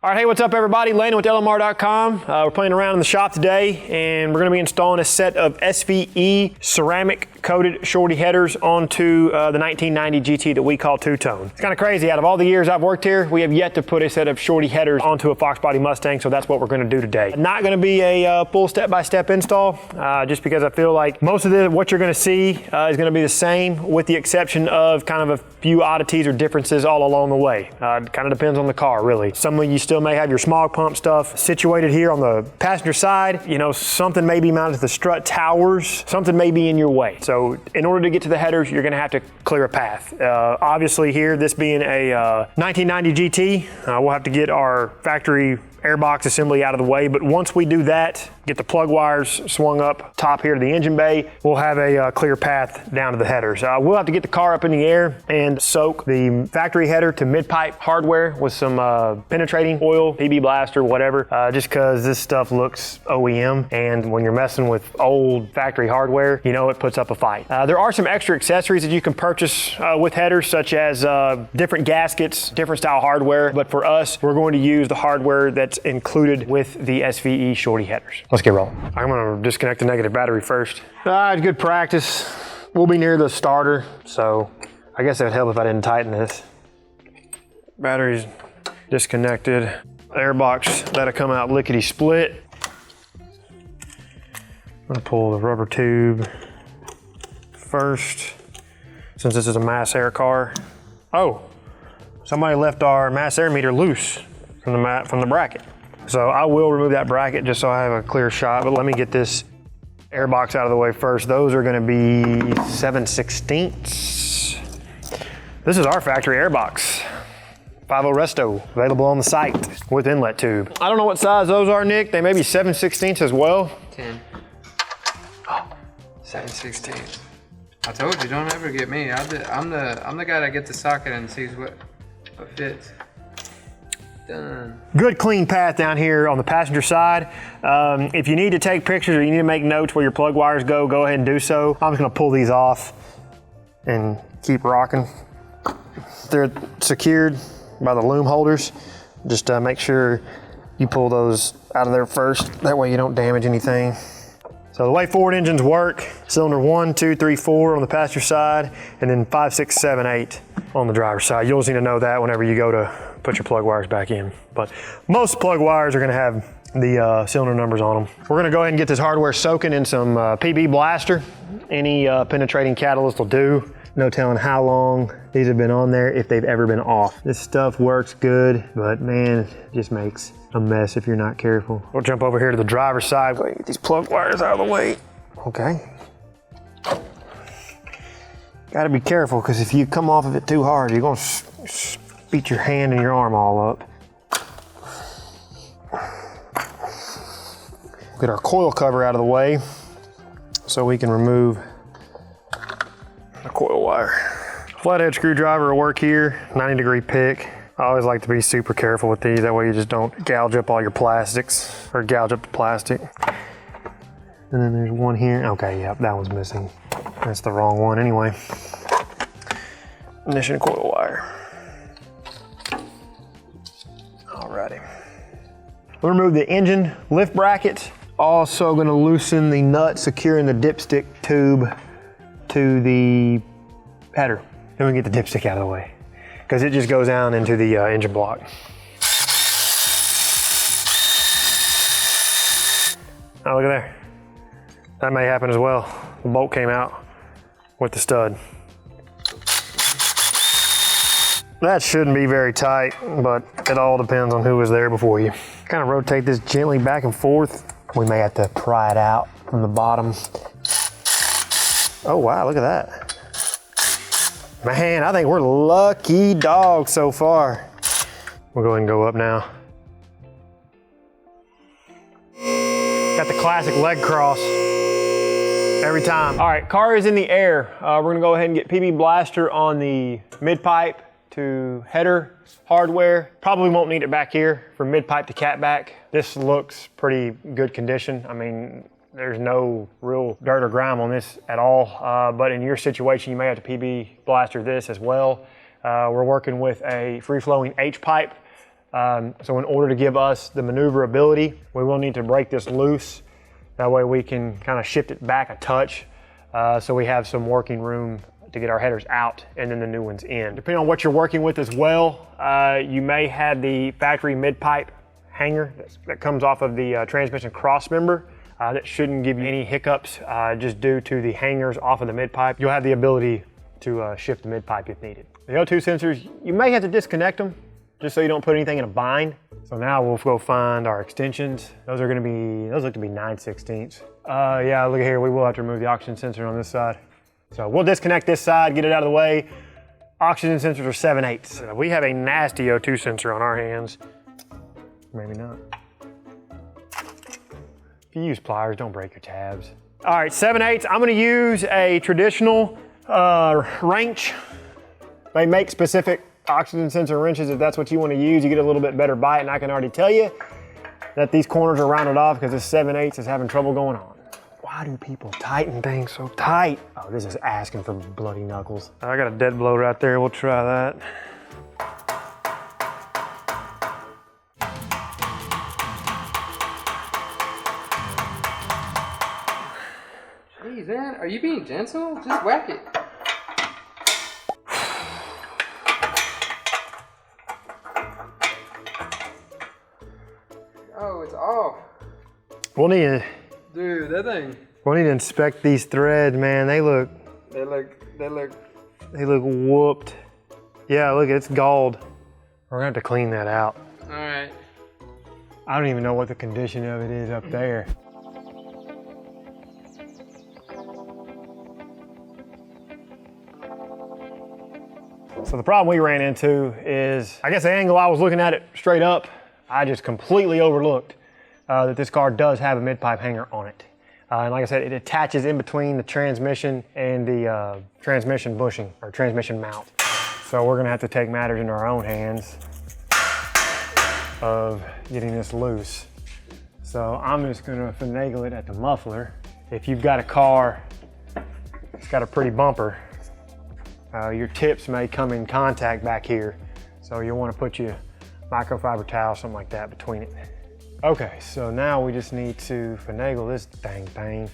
All right, hey, what's up everybody? Landan with LMR.com. We're playing around in the shop today and we're gonna be installing a set of SVE ceramic coated Shorty headers onto the 1990 GT that we call two-tone. It's kind of crazy. Out of all the years I've worked here, we have yet to put a set of Shorty headers onto a Fox Body Mustang, so that's what we're gonna do today. Not gonna be a full step-by-step install, just because I feel like most of what you're gonna see is gonna be the same, with the exception of kind of a few oddities or differences all along the way. Kind of depends on the car, really. Some of you still may have your smog pump stuff situated here on the passenger side. You know, something may be mounted to the strut towers, something may be in your way. So in order to get to the headers, you're gonna have to clear a path. Obviously here, this being a 1990 GT, we'll have to get our factory airbox assembly out of the way, but once we do that, get the plug wires swung up top here to the engine bay, we'll have a clear path down to the headers. We'll have to get the car up in the air and soak the factory header to mid-pipe hardware with some penetrating oil, PB blaster, whatever, just because this stuff looks OEM, and when you're messing with old factory hardware, you know it puts up a fight. There are some extra accessories that you can purchase with headers, such as different gaskets, different style hardware, but for us, we're going to use the hardware that's included with the SVE Shorty headers. Let's get rolling. I'm gonna disconnect the negative battery first. It's good practice. We'll be near the starter, so I guess it would help if I didn't tighten this. Battery's disconnected. Airbox, that'll come out lickety split. I'm gonna pull the rubber tube first, since this is a mass air car. Oh, somebody left our mass air meter loose from the bracket. So I will remove that bracket just so I have a clear shot, but let me get this airbox out of the way first. Those are gonna be 7/16. This is our factory airbox. 5.0 resto, available on the site with inlet tube. I don't know what size those are, Nick. They may be 7/16 as well. 10. 7/16. I told you, don't ever get me. I'm the guy that gets the socket and sees what fits. Done. Good clean path down here on the passenger side. If you need to take pictures or you need to make notes where your plug wires go ahead and do so. I'm just gonna pull these off and keep rocking. They're secured by the loom holders. Just make sure you pull those out of there first. That way you don't damage anything. So the way Ford engines work, cylinder 1, 2, 3, 4 on the passenger side, and then 5, 6, 7, 8 on the driver's side. You'll just need to know that whenever you go to put your plug wires back in. But most plug wires are gonna have the cylinder numbers on them. We're gonna go ahead and get this hardware soaking in some PB blaster. Any penetrating catalyst will do. No telling how long these have been on there, if they've ever been off. This stuff works good, but man, it just makes a mess if you're not careful. We'll jump over here to the driver's side. Go ahead and get these plug wires out of the way. Okay. Gotta be careful, because if you come off of it too hard, you're gonna beat your hand and your arm all up. Get our coil cover out of the way so we can remove the coil wire. Flathead screwdriver will work here, 90-degree pick. I always like to be super careful with these, that way you just don't gouge up all your plastics, or gouge up the plastic. And then there's one here. Okay, yep, that one's missing. That's the wrong one anyway. Ignition coil wire. Alrighty. We'll remove the engine lift bracket. Also gonna loosen the nut securing the dipstick tube to the header. Then we can get the dipstick out of the way, because it just goes down into the engine block. Oh, look at there. That may happen as well. The bolt came out with the stud. That shouldn't be very tight, but it all depends on who was there before you. Kind of rotate this gently back and forth. We may have to pry it out from the bottom. Oh wow, look at that. Man, I think we're lucky dogs so far. We'll go ahead and go up now. Got the classic leg cross every time. All right, car is in the air. We're gonna go ahead and get PB blaster on the mid-pipe to header hardware. Probably won't need it back here from mid-pipe to catback. This looks pretty good condition. I mean, there's no real dirt or grime on this at all, but in your situation, you may have to PB blaster this as well. We're working with a free-flowing H-pipe So in order to give us the maneuverability, we will need to break this loose. That way we can kind of shift it back a touch. So we have some working room to get our headers out and then the new ones in. Depending on what you're working with as well, you may have the factory mid-pipe hanger that comes off of the transmission cross member. That shouldn't give you any hiccups just due to the hangers off of the mid-pipe. You'll have the ability to shift the mid-pipe if needed. The O2 sensors, you may have to disconnect them just so you don't put anything in a bind. So now we'll go find our extensions. Those look to be 9/16. Yeah, look here, we will have to remove the oxygen sensor on this side. So we'll disconnect this side, get it out of the way. Oxygen sensors are 7/8. We have a nasty O2 sensor on our hands. Maybe not. If you use pliers, don't break your tabs. All right, 7/8. I'm gonna use a traditional wrench. They make specific oxygen sensor wrenches if that's what you want to use. You get a little bit better bite, and I can already tell you that these corners are rounded off because this 7/8 is having trouble going on. Why do people tighten things so tight? Oh, this is asking for bloody knuckles. I got a dead blow right there. We'll try that. Jeez, man, are you being gentle? Just whack it. Oh, it's off. We'll need to, dude, that thing. We'll need to inspect these threads, man. They look whooped. Yeah, look, it's galled. We're gonna have to clean that out. All right. I don't even know what the condition of it is up there. So the problem we ran into is, I guess the angle I was looking at it straight up, I just completely overlooked that this car does have a mid-pipe hanger on it. And like I said, it attaches in between the transmission and the transmission bushing, or transmission mount. So we're gonna have to take matters into our own hands of getting this loose. So I'm just gonna finagle it at the muffler. If you've got a car that's got a pretty bumper, your tips may come in contact back here. So you'll wanna put your microfiber towel, something like that, between it. Okay, so now we just need to finagle this dang thing.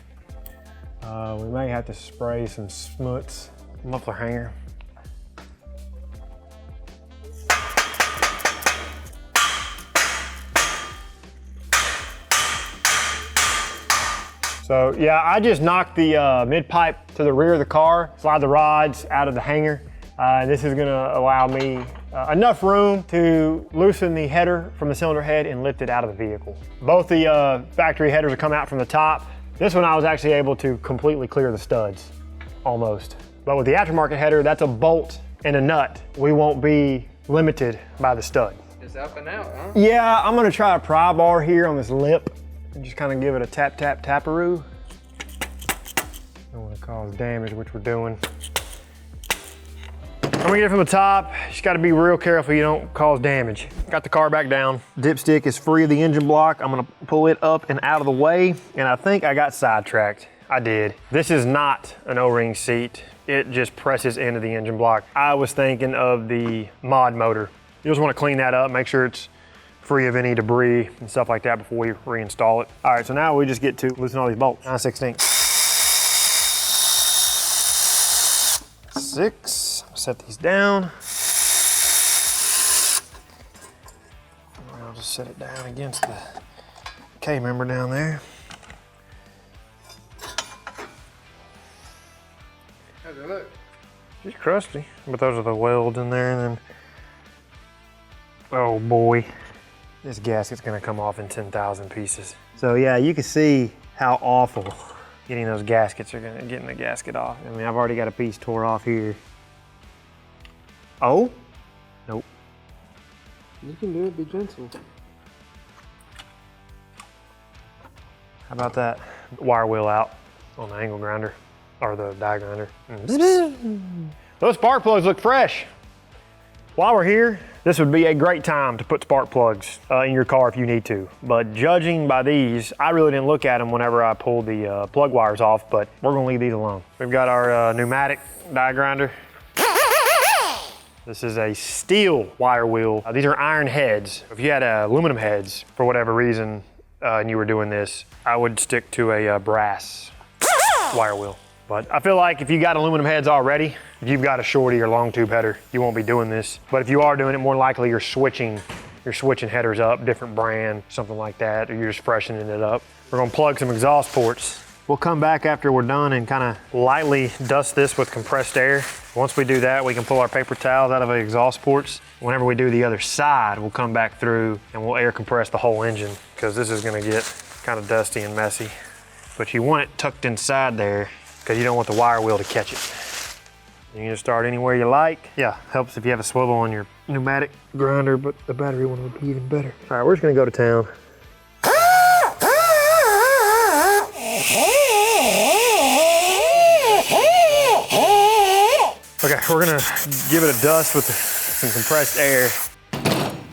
We may have to spray some smuts, muffler hanger. So yeah, I just knocked the mid-pipe to the rear of the car, slide the rods out of the hanger. This is gonna allow me enough room to loosen the header from the cylinder head and lift it out of the vehicle. Both the factory headers will come out from the top. This one I was actually able to completely clear the studs, almost. But with the aftermarket header, that's a bolt and a nut. We won't be limited by the stud. It's up and out, huh? Yeah, I'm gonna try a pry bar here on this lip and just kind of give it a tap, tap, taparoo. Don't want to cause damage, which we're doing. I'm gonna get it from the top. You just gotta be real careful you don't cause damage. Got the car back down. Dipstick is free of the engine block. I'm gonna pull it up and out of the way, and I think I got sidetracked. I did. This is not an O-ring seat. It just presses into the engine block. I was thinking of the mod motor. You just wanna clean that up, make sure it's free of any debris and stuff like that before we reinstall it. All right, so now we just get to loosen all these bolts. 9/16. 6. Set these down. I'll just set it down against the K-member down there. How's it look? It's crusty, but those are the welds in there, and then, oh boy, this gasket's gonna come off in 10,000 pieces. So yeah, you can see how awful getting those gaskets are getting the gasket off. I mean, I've already got a piece tore off here. Oh, nope. You can do it, be gentle. How about that? Wire wheel out on the angle grinder, or the die grinder. Those spark plugs look fresh. While we're here, this would be a great time to put spark plugs in your car if you need to. But judging by these, I really didn't look at them whenever I pulled the plug wires off, but we're gonna leave these alone. We've got our pneumatic die grinder. This is a steel wire wheel. These are iron heads. If you had aluminum heads, for whatever reason, and you were doing this, I would stick to a brass wire wheel. But I feel like if you got aluminum heads already, if you've got a Shorty or long tube header, you won't be doing this. But if you are doing it, more likely you're switching headers up, different brand, something like that, or you're just freshening it up. We're gonna plug some exhaust ports. We'll come back after we're done and kind of lightly dust this with compressed air. Once we do that, we can pull our paper towels out of the exhaust ports. Whenever we do the other side, we'll come back through and we'll air compress the whole engine, because this is gonna get kind of dusty and messy. But you want it tucked inside there because you don't want the wire wheel to catch it. You can just start anywhere you like. Yeah, helps if you have a swivel on your pneumatic grinder, but the battery one would be even better. All right, we're just gonna go to town. Okay, we're gonna give it a dust with some compressed air,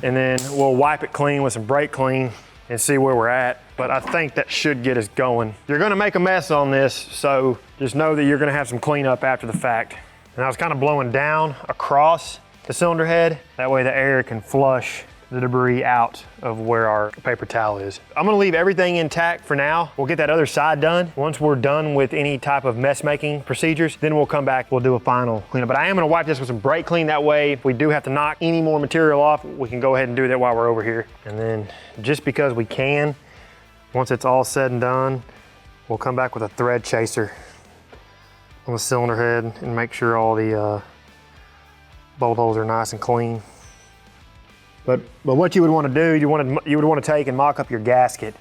and then we'll wipe it clean with some brake clean and see where we're at. But I think that should get us going. You're gonna make a mess on this, so just know that you're gonna have some cleanup after the fact. And I was kind of blowing down across the cylinder head. That way the air can flush the debris out of where our paper towel is. I'm gonna leave everything intact for now. We'll get that other side done. Once we're done with any type of mess making procedures, then we'll come back, we'll do a final cleanup. But I am gonna wipe this with some brake clean. That way, if we do have to knock any more material off, we can go ahead and do that while we're over here. And then just because we can, once it's all said and done, we'll come back with a thread chaser on the cylinder head and make sure all the bolt holes are nice and clean. But what you would want to do, you would want to take and mock up your gasket,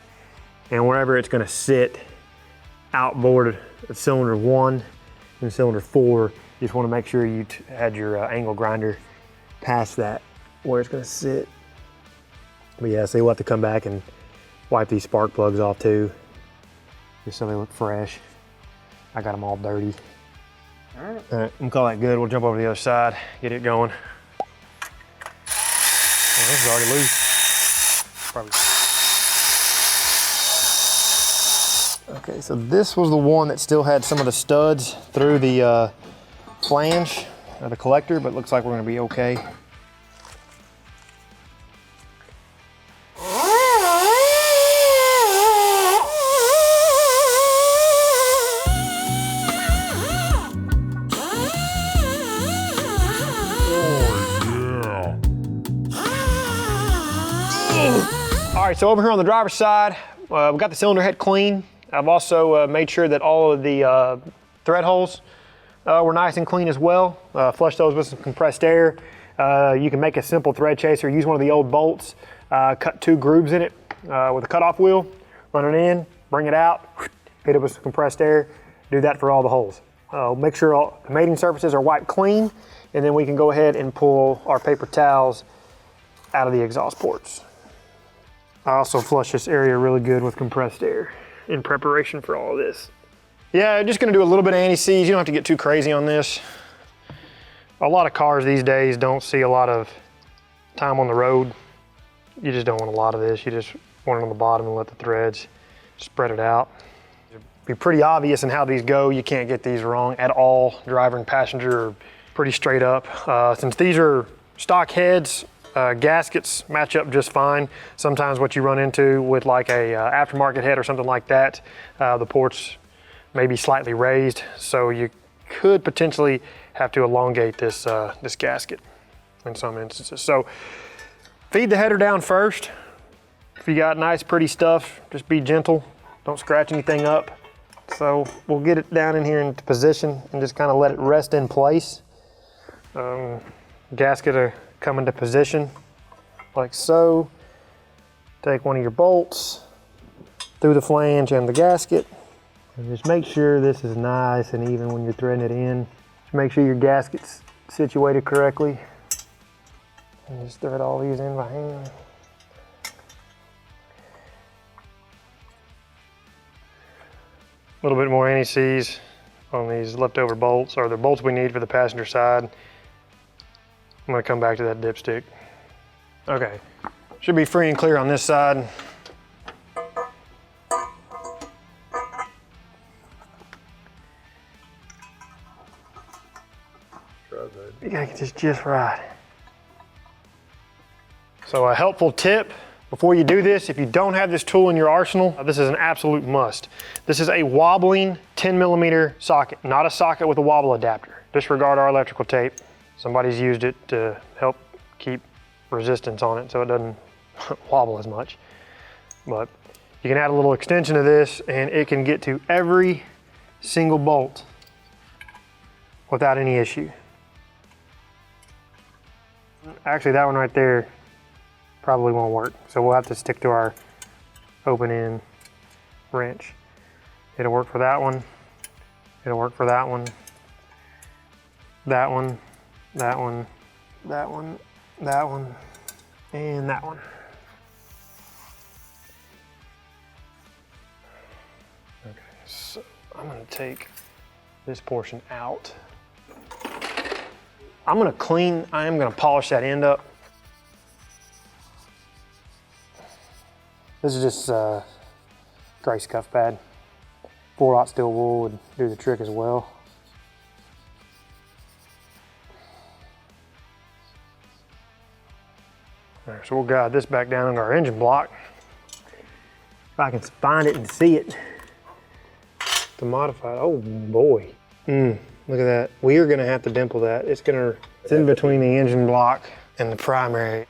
and wherever it's going to sit outboard of cylinder 1 and cylinder 4, you just want to make sure you had your angle grinder past that where it's going to sit. But yeah, so you'll have to come back and wipe these spark plugs off too, just so they look fresh. I got them all dirty. All right, I'm gonna call that good. We'll jump over to the other side, get it going. Oh, this is already loose. Probably. Okay, so this was the one that still had some of the studs through the flange of the collector, but looks like we're gonna be okay. All right, so over here on the driver's side, we've got the cylinder head clean. I've also made sure that all of the thread holes were nice and clean as well. Flush those with some compressed air. You can make a simple thread chaser, use one of the old bolts, cut 2 grooves in it with a cutoff wheel, run it in, bring it out, hit it with some compressed air, do that for all the holes. Make sure all the mating surfaces are wiped clean, and then we can go ahead and pull our paper towels out of the exhaust ports. I also flush this area really good with compressed air in preparation for all of this. Yeah, just gonna do a little bit of anti-seize. You don't have to get too crazy on this. A lot of cars these days don't see a lot of time on the road. You just don't want a lot of this. You just want it on the bottom and let the threads spread it out. It'd be pretty obvious in how these go. You can't get these wrong at all. Driver and passenger are pretty straight up. Since these are stock heads, gaskets match up just fine. Sometimes what you run into with like a aftermarket head or something like that, the ports may be slightly raised, so you could potentially have to elongate this, this gasket in some instances. So feed the header down first. If you got nice pretty stuff, just be gentle. Don't scratch anything up. So we'll get it down in here into position and just kind of let it rest in place. Gasket will come into position like so. Take one of your bolts through the flange and the gasket, and just make sure this is nice and even when you're threading it in. Just make sure your gasket's situated correctly. And just thread all these in by hand. A little bit more anti-seize on these leftover bolts, or the bolts we need for the passenger side. I'm gonna come back to that dipstick. Okay, should be free and clear on this side. You gotta Get this just right. So a helpful tip before you do this, if you don't have this tool in your arsenal, this is an absolute must. This is a wobbling 10mm socket, not a socket with a wobble adapter. Disregard our electrical tape. Somebody's used it to help keep resistance on it so it doesn't wobble as much. But you can add a little extension to this and it can get to every single bolt without any issue. Actually, that one right there probably won't work. So we'll have to stick to our open end wrench. It'll work for that one. It'll work for that one. That one, that one, that one, that one, and that one. Okay, so I'm gonna take this portion out. I am gonna polish that end up. This is just gray scuff pad. 4/0 steel wool would do the trick as well. All right, so we'll guide this back down into our engine block. If I can find it and see it to modify it. Oh boy. Look at that. We are gonna have to dimple that. It's in between the engine block and the primary.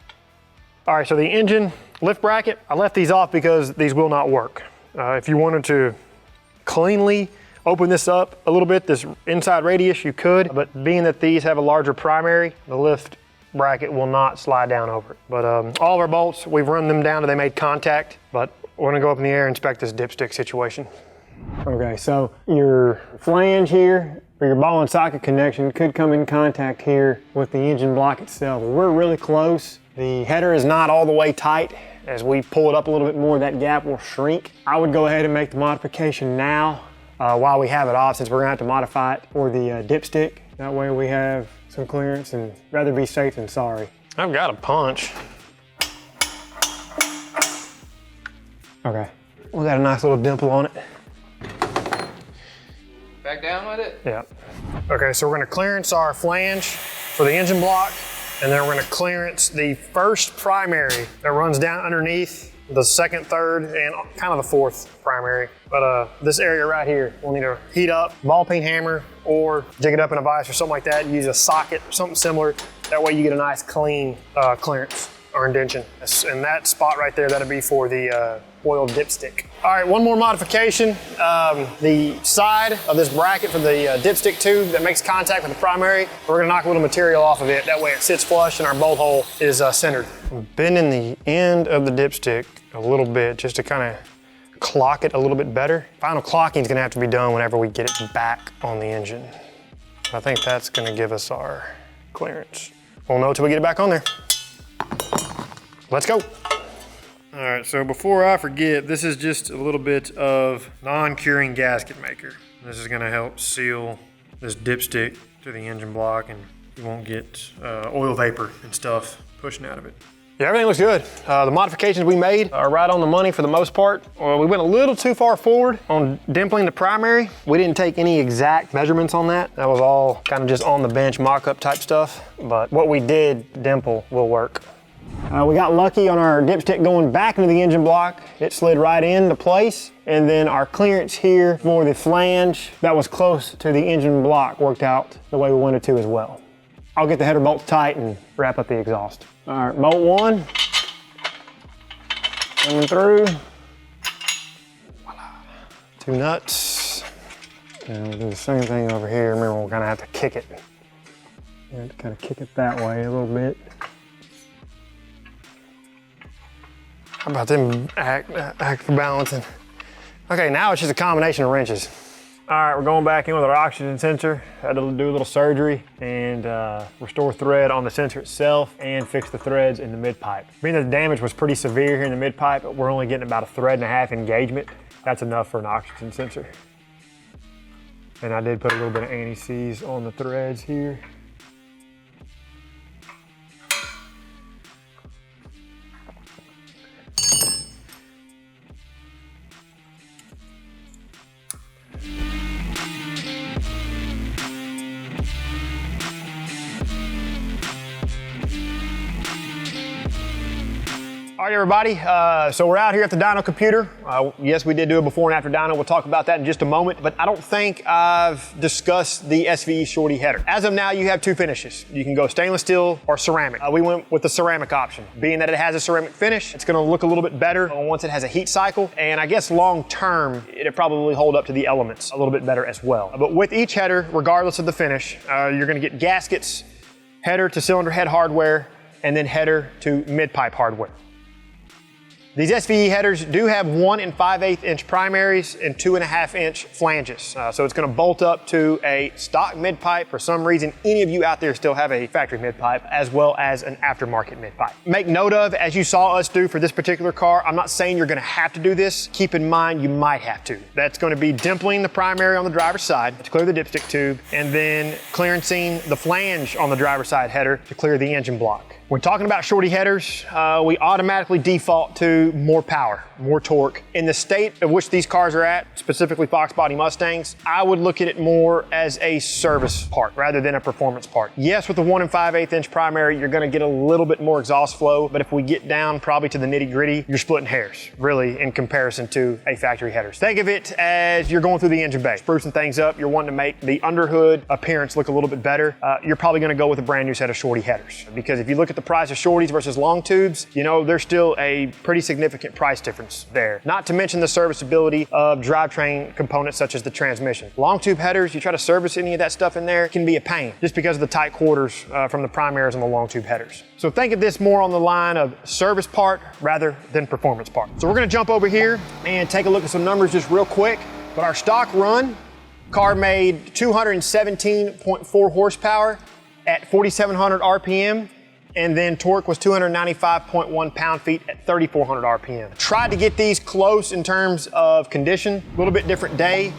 All right, so the engine lift bracket, I left these off because these will not work. If you wanted to cleanly open this up a little bit, this inside radius, you could, but being that these have a larger primary, the lift bracket will not slide down over it. But all of our bolts, we've run them down till they made contact, but we're gonna go up in the air and inspect this dipstick situation. Okay, so your flange here, or your ball and socket connection could come in contact here with the engine block itself. We're really close. The header is not all the way tight. As we pull it up a little bit more, that gap will shrink. I would go ahead and make the modification now while we have it off, since we're gonna have to modify it for the dipstick. That way we have some clearance, and rather be safe than sorry. I've got a punch. Okay, we got a nice little dimple on it. Back down with it? Yeah. Okay, so we're gonna clearance our flange for the engine block, and then we're gonna clearance the first primary that runs down underneath the second, third, and kind of the fourth primary. But this area right here, we'll need to heat up, ball peen hammer, or jig it up in a vise or something like that. Use a socket, something similar. That way you get a nice clean clearance or indention. And that spot right there, that'll be for the oil dipstick. All right, one more modification. The side of this bracket for the dipstick tube that makes contact with the primary, we're gonna knock a little material off of it. That way it sits flush and our bolt hole is centered. I'm bending the end of the dipstick a little bit just to kind of clock it a little bit better. Final clocking is gonna have to be done whenever we get it back on the engine. I think that's gonna give us our clearance. We'll know till we get it back on there. Let's go. All right, so before I forget, this is just a little bit of non-curing gasket maker. This is gonna help seal this dipstick to the engine block, and you won't get oil vapor and stuff pushing out of it. Yeah, everything looks good. The modifications we made are right on the money for the most part. We went a little too far forward on dimpling the primary. We didn't take any exact measurements on that. That was all kind of just on the bench mock-up type stuff, but what we did dimple will work. We got lucky on our dipstick going back into the engine block. It slid right into place. And then our clearance here for the flange that was close to the engine block worked out the way we wanted to as well. I'll get the header bolts tight and wrap up the exhaust. All right, bolt one. Coming through. Voila. 2 nuts. And we'll do the same thing over here. Remember, we're gonna have to kick it. Kind of kick it that way a little bit. How about them act for balancing? Okay, now it's just a combination of wrenches. All right, we're going back in with our oxygen sensor. Had to do a little surgery and restore thread on the sensor itself and fix the threads in the mid-pipe. Being that the damage was pretty severe here in the mid-pipe, but we're only getting about 1.5 thread engagement. That's enough for an oxygen sensor. And I did put a little bit of anti-seize on the threads here. All right, everybody, so we're out here at the Dyno computer. Yes, we did do a before and after dyno. We'll talk about that in just a moment, but I don't think I've discussed the SVE Shorty header. As of now, you have two finishes. You can go stainless steel or ceramic. We went with the ceramic option. Being that it has a ceramic finish, it's gonna look a little bit better once it has a heat cycle, and I guess long term, it'll probably hold up to the elements a little bit better as well. But with each header, regardless of the finish, you're gonna get gaskets, header to cylinder head hardware, and then header to mid-pipe hardware. These SVE headers do have 1 5/8 inch primaries and 2.5 inch flanges. So it's gonna bolt up to a stock mid-pipe. For some reason, any of you out there still have a factory mid-pipe as well as an aftermarket mid-pipe. Make note of, as you saw us do for this particular car, I'm not saying you're gonna have to do this. Keep in mind, you might have to. That's gonna be dimpling the primary on the driver's side to clear the dipstick tube, and then clearancing the flange on the driver's side header to clear the engine block. When talking about Shorty headers, we automatically default to more power, more torque. In the state of which these cars are at, specifically Fox Body Mustangs, I would look at it more as a service part rather than a performance part. Yes, with the 1 5/8 inch primary, you're gonna get a little bit more exhaust flow, but if we get down probably to the nitty gritty, you're splitting hairs, really, in comparison to a factory header. Think of it as you're going through the engine bay, sprucing things up, you're wanting to make the underhood appearance look a little bit better. You're probably gonna go with a brand new set of Shorty headers. Because if you look at the price of Shorties versus long tubes, you know, there's still a pretty significant price difference there. Not to mention the serviceability of drivetrain components such as the transmission. Long tube headers, you try to service any of that stuff in there, it can be a pain just because of the tight quarters from the primaries on the long tube headers. So think of this more on the line of service part rather than performance part. So we're gonna jump over here and take a look at some numbers just real quick. But our stock run, car made 217.4 horsepower at 4,700 RPM. And then torque was 295.1 pound-feet at 3,400 RPM. Tried to get these close in terms of condition. A little bit different day.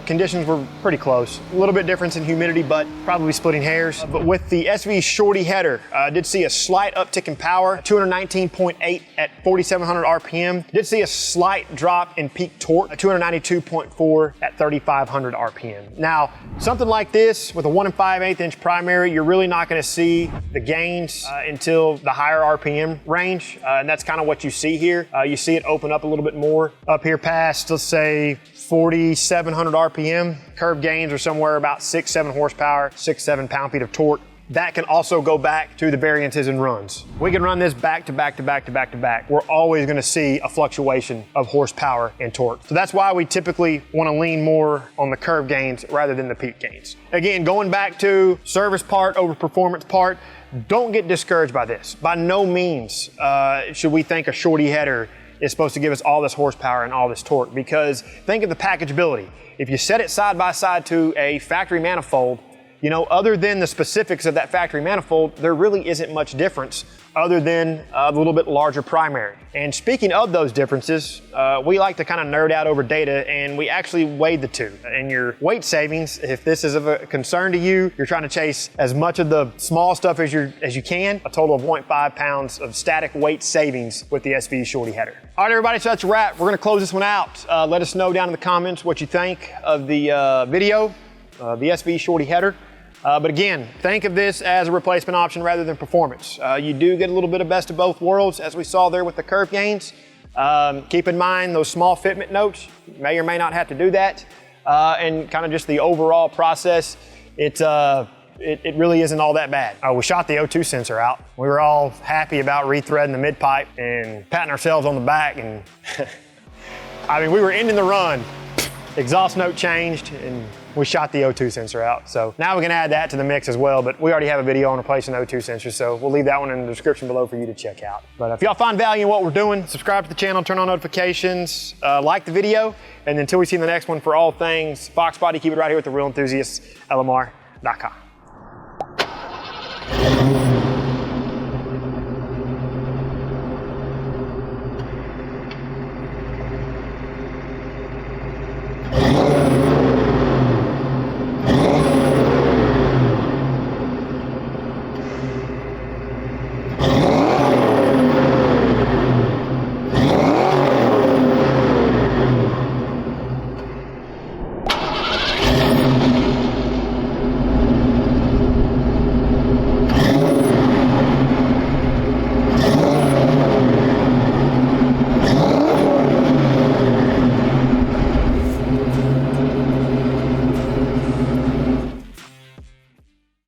Conditions were pretty close. A little bit difference in humidity, but probably splitting hairs. But with the SVE Shorty header, did see a slight uptick in power, 219.8 at 4,700 RPM. Did see a slight drop in peak torque, 292.4 at 3,500 RPM. Now, something like this with a 1 5/8 inch primary, you're really not gonna see the gains until the higher RPM range, and that's kind of what you see here. You see it open up a little bit more up here past, let's say, 4,700 RPM. Curve gains are somewhere about 6-7 horsepower, 6-7 pound-feet of torque. That can also go back to the variances and runs. We can run this back to back to back to back to back. We're always gonna see a fluctuation of horsepower and torque. So that's why we typically wanna lean more on the curve gains rather than the peak gains. Again, going back to service part over performance part, don't get discouraged by this. By no means should we think a Shorty header is supposed to give us all this horsepower and all this torque, because think of the packageability. If you set it side by side to a factory manifold, you know, other than the specifics of that factory manifold, there really isn't much difference other than a little bit larger primary. And speaking of those differences, we like to kind of nerd out over data, and we actually weighed the two. And your weight savings, if this is of a concern to you, you're trying to chase as much of the small stuff as you can, a total of 0.5 pounds of static weight savings with the SVE Shorty header. All right, everybody, so that's a wrap. We're gonna close this one out. Let us know down in the comments what you think of the video, the SVE Shorty header. But again, think of this as a replacement option rather than performance. You do get a little bit of best of both worlds, as we saw there with the curve gains. Keep in mind those small fitment notes. You may or may not have to do that. And kind of just the overall process, it really isn't all that bad. We shot the O2 sensor out. We were all happy about rethreading the mid-pipe and patting ourselves on the back. And I mean, we were ending the run. Exhaust note changed, and we shot the O2 sensor out. So now we can add that to the mix as well, but we already have a video on replacing the O2 sensor, so we'll leave that one in the description below for you to check out. But if y'all find value in what we're doing, subscribe to the channel, turn on notifications, like the video, and until we see the next one, for all things Fox Body, keep it right here with the real enthusiasts, LMR.com.